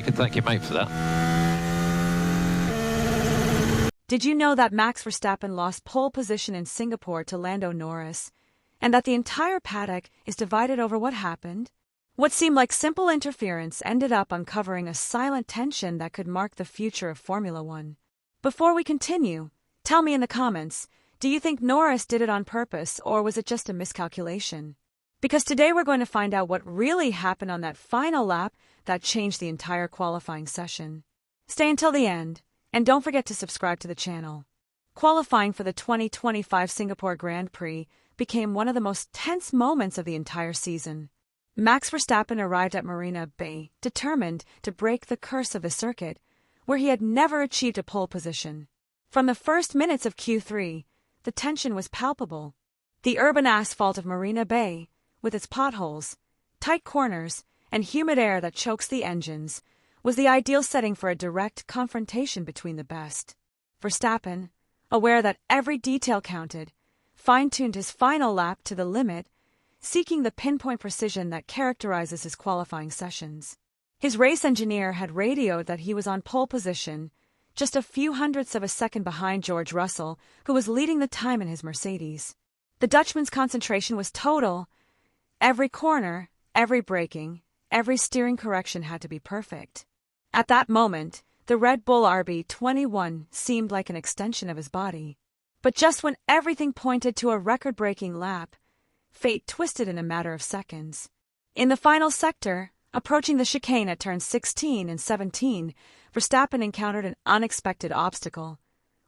you can thank your mate for that. Did you know that Max Verstappen lost pole position in Singapore to Lando Norris, and that the entire paddock is divided over what happened? What seemed like simple interference ended up uncovering a silent tension that could mark the future of Formula One. Before we continue, tell me in the comments, do you think Norris did it on purpose or was it just a miscalculation? Because today we're going to find out what really happened on that final lap that changed the entire qualifying session. Stay until the end. And don't forget to subscribe to the channel. Qualifying for the 2025 Singapore Grand Prix became one of the most tense moments of the entire season. Max Verstappen arrived at Marina Bay, determined to break the curse of the circuit, where he had never achieved a pole position. From the first minutes of Q3, the tension was palpable. The urban asphalt of Marina Bay, with its potholes, tight corners, and humid air that chokes the engines, was the ideal setting for a direct confrontation between the best. Verstappen, aware that every detail counted, fine-tuned his final lap to the limit, seeking the pinpoint precision that characterizes his qualifying sessions. His race engineer had radioed that he was on pole position, just a few hundredths of a second behind George Russell, who was leading the time in his Mercedes. The Dutchman's concentration was total. Every corner, every braking, every steering correction had to be perfect. At that moment, the Red Bull RB21 seemed like an extension of his body. But just when everything pointed to a record-breaking lap, fate twisted in a matter of seconds. In the final sector, approaching the chicane at turns 16 and 17, Verstappen encountered an unexpected obstacle.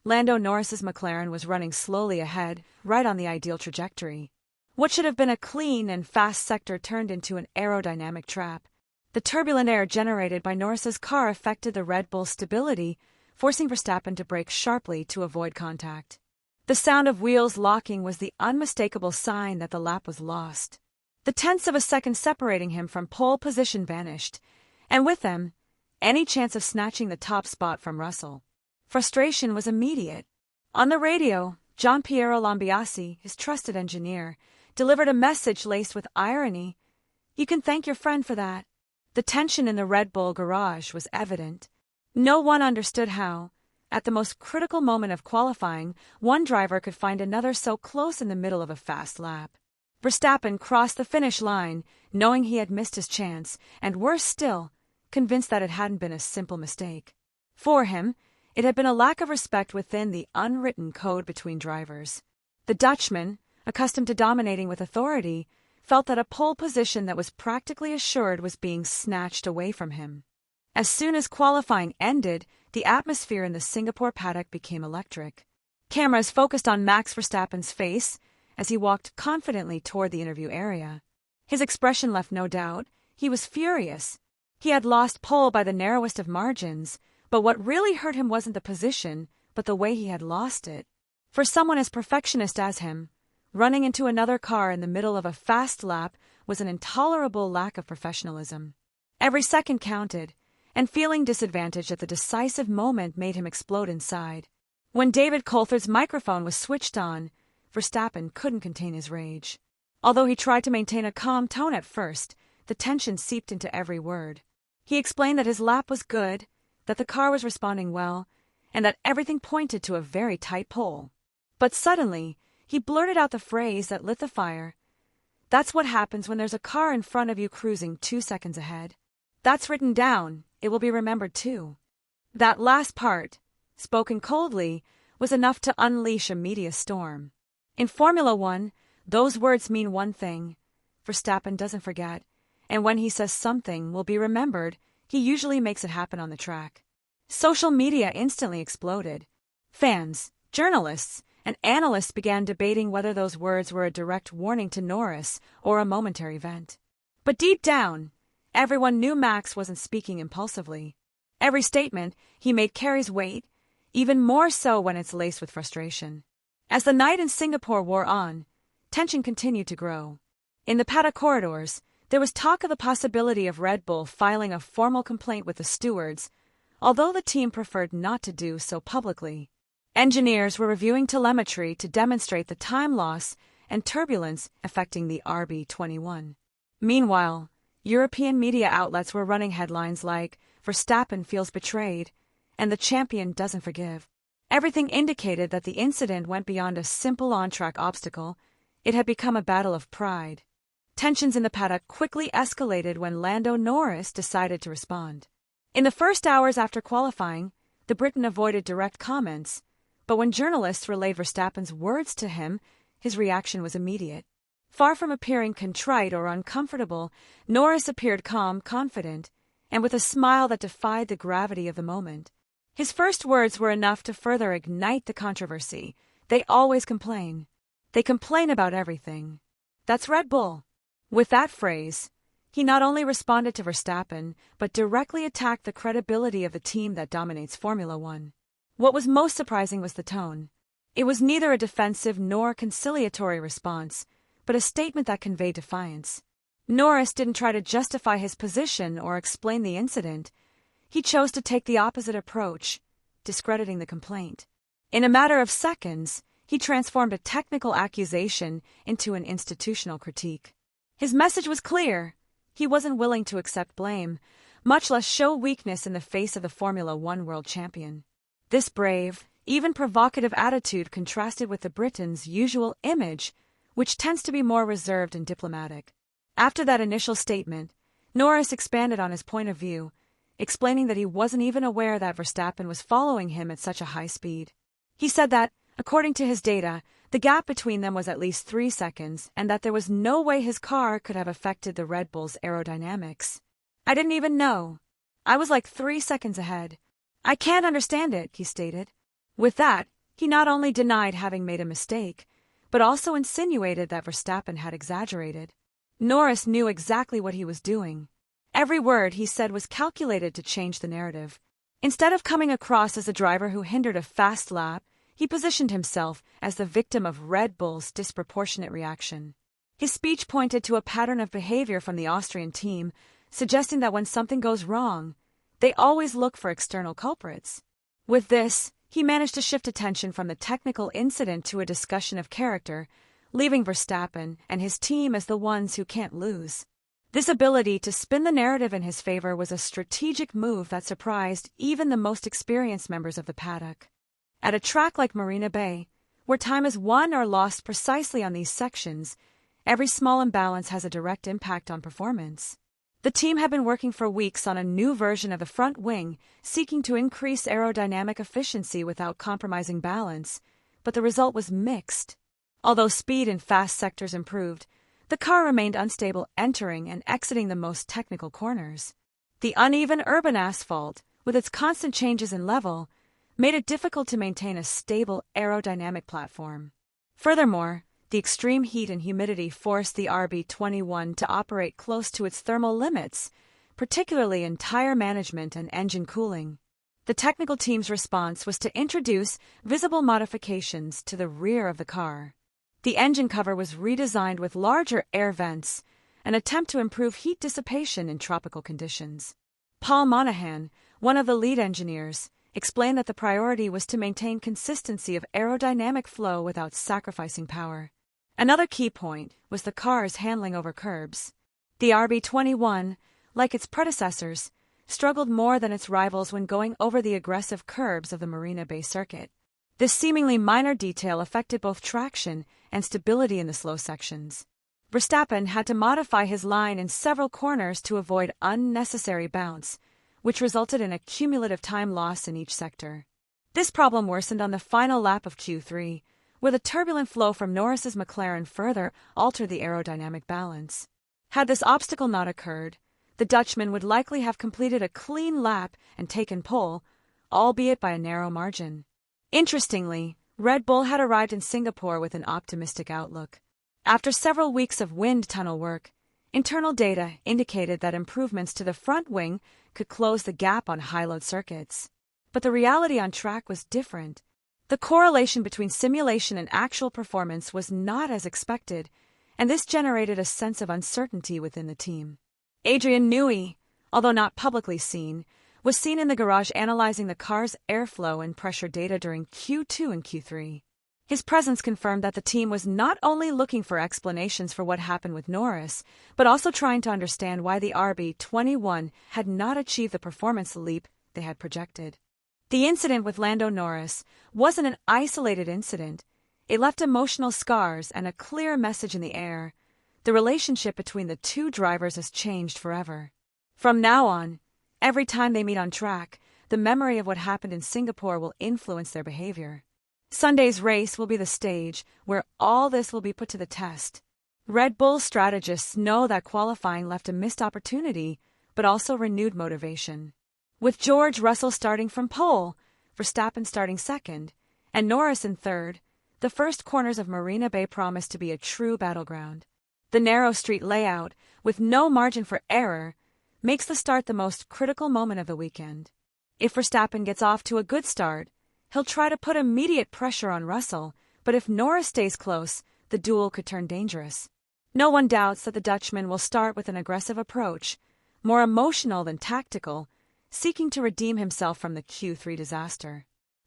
Lando Norris's McLaren was running slowly ahead, right on the ideal trajectory. What should have been a clean and fast sector turned into an aerodynamic trap. The turbulent air generated by Norris's car affected the Red Bull's stability, forcing Verstappen to brake sharply to avoid contact. The sound of wheels locking was the unmistakable sign that the lap was lost. The tenths of a second separating him from pole position vanished, and with them, any chance of snatching the top spot from Russell. Frustration was immediate. On the radio, Gianpiero Lambiase, his trusted engineer, delivered a message laced with irony. "You can thank your friend for that." The tension in the Red Bull garage was evident. No one understood how, at the most critical moment of qualifying, one driver could find another so close in the middle of a fast lap. Verstappen crossed the finish line, knowing he had missed his chance, and worse still, convinced that it hadn't been a simple mistake. For him, it had been a lack of respect within the unwritten code between drivers. The Dutchman, accustomed to dominating with authority, felt that a pole position that was practically assured was being snatched away from him. As soon as qualifying ended, the atmosphere in the Singapore paddock became electric. Cameras focused on Max Verstappen's face as he walked confidently toward the interview area. His expression left no doubt. He was furious. He had lost pole by the narrowest of margins, but what really hurt him wasn't the position, but the way he had lost it. For someone as perfectionist as him, running into another car in the middle of a fast lap was an intolerable lack of professionalism. Every second counted, and feeling disadvantaged at the decisive moment made him explode inside. When David Coulthard's microphone was switched on, Verstappen couldn't contain his rage. Although he tried to maintain a calm tone at first, the tension seeped into every word. He explained that his lap was good, that the car was responding well, and that everything pointed to a very tight pole. But suddenly, he blurted out the phrase that lit the fire. "That's what happens when there's a car in front of you cruising 2 seconds ahead. That's written down, it will be remembered too." That last part, spoken coldly, was enough to unleash a media storm. In Formula One, those words mean one thing. Verstappen doesn't forget, and when he says something will be remembered, he usually makes it happen on the track. Social media instantly exploded. Fans, journalists, and analysts began debating whether those words were a direct warning to Norris or a momentary vent. But deep down, everyone knew Max wasn't speaking impulsively. Every statement he made carries weight, even more so when it's laced with frustration. As the night in Singapore wore on, tension continued to grow. In the paddock corridors, there was talk of the possibility of Red Bull filing a formal complaint with the stewards, although the team preferred not to do so publicly. Engineers were reviewing telemetry to demonstrate the time loss and turbulence affecting the RB21. Meanwhile, European media outlets were running headlines like, Verstappen feels betrayed, and the champion doesn't forgive. Everything indicated that the incident went beyond a simple on-track obstacle. It had become a battle of pride. Tensions in the paddock quickly escalated when Lando Norris decided to respond. In the first hours after qualifying, the Briton avoided direct comments, but when journalists relayed Verstappen's words to him, his reaction was immediate. Far from appearing contrite or uncomfortable, Norris appeared calm, confident, and with a smile that defied the gravity of the moment. His first words were enough to further ignite the controversy. "They always complain. They complain about everything. That's Red Bull." With that phrase, he not only responded to Verstappen, but directly attacked the credibility of the team that dominates Formula One. What was most surprising was the tone. It was neither a defensive nor conciliatory response, but a statement that conveyed defiance. Norris didn't try to justify his position or explain the incident. He chose to take the opposite approach, discrediting the complaint. In a matter of seconds, he transformed a technical accusation into an institutional critique. His message was clear. He wasn't willing to accept blame, much less show weakness in the face of the Formula One world champion. This brave, even provocative attitude contrasted with the Briton's usual image, which tends to be more reserved and diplomatic. After that initial statement, Norris expanded on his point of view, explaining that he wasn't even aware that Verstappen was following him at such a high speed. He said that, according to his data, the gap between them was at least 3 seconds, and that there was no way his car could have affected the Red Bull's aerodynamics. "I didn't even know. I was like 3 seconds ahead. I can't understand it," he stated. With that, he not only denied having made a mistake, but also insinuated that Verstappen had exaggerated. Norris knew exactly what he was doing. Every word he said was calculated to change the narrative. Instead of coming across as a driver who hindered a fast lap, he positioned himself as the victim of Red Bull's disproportionate reaction. His speech pointed to a pattern of behavior from the Austrian team, suggesting that when something goes wrong, they always look for external culprits. With this, he managed to shift attention from the technical incident to a discussion of character, leaving Verstappen and his team as the ones who can't lose. This ability to spin the narrative in his favor was a strategic move that surprised even the most experienced members of the paddock. At a track like Marina Bay, where time is won or lost precisely on these sections, every small imbalance has a direct impact on performance. The team had been working for weeks on a new version of the front wing, seeking to increase aerodynamic efficiency without compromising balance, but the result was mixed. Although speed in fast sectors improved, the car remained unstable entering and exiting the most technical corners. The uneven urban asphalt, with its constant changes in level, made it difficult to maintain a stable aerodynamic platform. Furthermore, the extreme heat and humidity forced the RB21 to operate close to its thermal limits, particularly in tire management and engine cooling. The technical team's response was to introduce visible modifications to the rear of the car. The engine cover was redesigned with larger air vents, an attempt to improve heat dissipation in tropical conditions. Paul Monahan, one of the lead engineers, explained that the priority was to maintain consistency of aerodynamic flow without sacrificing power. Another key point was the car's handling over curbs. The RB21, like its predecessors, struggled more than its rivals when going over the aggressive curbs of the Marina Bay circuit. This seemingly minor detail affected both traction and stability in the slow sections. Verstappen had to modify his line in several corners to avoid unnecessary bounce, which resulted in a cumulative time loss in each sector. This problem worsened on the final lap of Q3, where the turbulent flow from Norris's McLaren further altered the aerodynamic balance. Had this obstacle not occurred, the Dutchman would likely have completed a clean lap and taken pole, albeit by a narrow margin. Interestingly, Red Bull had arrived in Singapore with an optimistic outlook. After several weeks of wind tunnel work, internal data indicated that improvements to the front wing could close the gap on high-load circuits. But the reality on track was different. The correlation between simulation and actual performance was not as expected, and this generated a sense of uncertainty within the team. Adrian Newey, although not publicly seen, was seen in the garage analyzing the car's airflow and pressure data during Q2 and Q3. His presence confirmed that the team was not only looking for explanations for what happened with Norris, but also trying to understand why the RB21 had not achieved the performance leap they had projected. The incident with Lando Norris wasn't an isolated incident. It left emotional scars and a clear message in the air. The relationship between the two drivers has changed forever. From now on, every time they meet on track, the memory of what happened in Singapore will influence their behavior. Sunday's race will be the stage where all this will be put to the test. Red Bull strategists know that qualifying left a missed opportunity, but also renewed motivation. With George Russell starting from pole, Verstappen starting second, and Norris in third, the first corners of Marina Bay promise to be a true battleground. The narrow street layout, with no margin for error, makes the start the most critical moment of the weekend. If Verstappen gets off to a good start, he'll try to put immediate pressure on Russell, but if Norris stays close, the duel could turn dangerous. No one doubts that the Dutchman will start with an aggressive approach, more emotional than tactical, seeking to redeem himself from the Q3 disaster.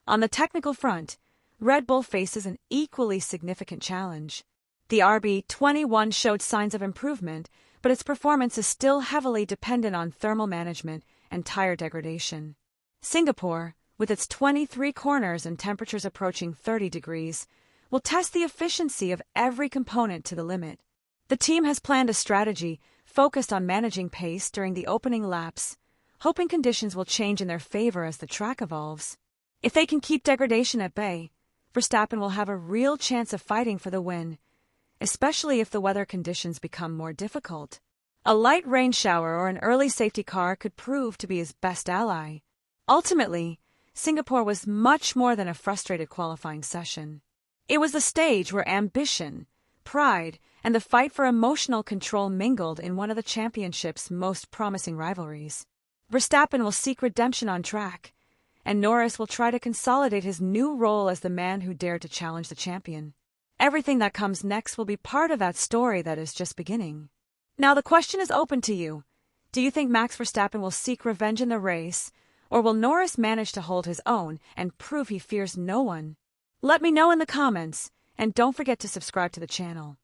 On the technical front, Red Bull faces an equally significant challenge. The RB21 showed signs of improvement, but its performance is still heavily dependent on thermal management and tire degradation. Singapore, with its 23 corners and temperatures approaching 30 degrees, will test the efficiency of every component to the limit. The team has planned a strategy focused on managing pace during the opening laps, hoping conditions will change in their favor as the track evolves. If they can keep degradation at bay, Verstappen will have a real chance of fighting for the win, especially if the weather conditions become more difficult. A light rain shower or an early safety car could prove to be his best ally. Ultimately, Singapore was much more than a frustrated qualifying session. It was the stage where ambition, pride, and the fight for emotional control mingled in one of the championship's most promising rivalries. Verstappen will seek redemption on track, and Norris will try to consolidate his new role as the man who dared to challenge the champion. Everything that comes next will be part of that story that is just beginning. Now the question is open to you. Do you think Max Verstappen will seek revenge in the race, or will Norris manage to hold his own and prove he fears no one? Let me know in the comments, and don't forget to subscribe to the channel.